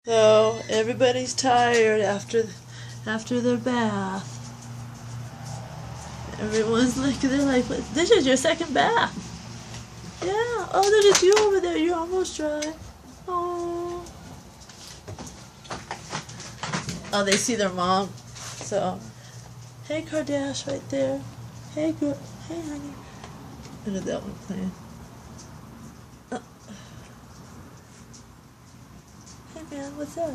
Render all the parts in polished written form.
So everybody's tired after their bath. Everyone's like, they're like, this is your second bath. Yeah. Oh, look, it's you over there. You're almost dry. Oh. Oh, they see their mom. So, hey, Kardashian, right there. Hey, girl. Hey, honey. Look at that one playing. Hey, man, what's up?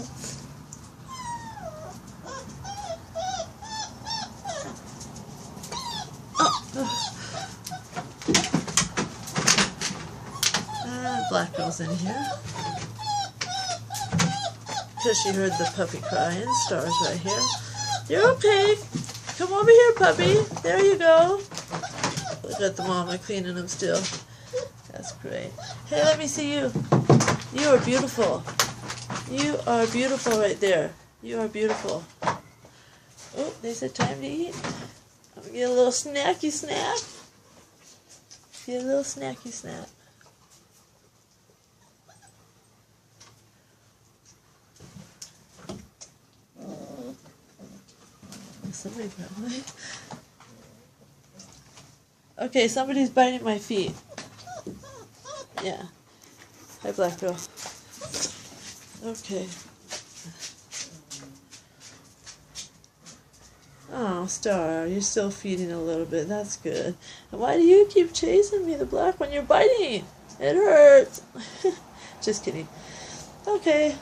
Black girl's in here because she heard the puppy crying. Star's right here. You're okay. Come over here, puppy. There you go. Look at the mama cleaning them still. That's great. Hey, let me see you. You are beautiful. You are beautiful right there. You are beautiful. Oh, they said time to eat. I'm gonna get a little snacky snack. Get a little snacky snack. Somebody probably. Okay, somebody's biting my feet. Yeah. Hi, black girl. Okay. Oh, Star, you're still feeding a little bit. That's good. And why do you keep chasing me, the black one? You're biting. It hurts. Just kidding. Okay.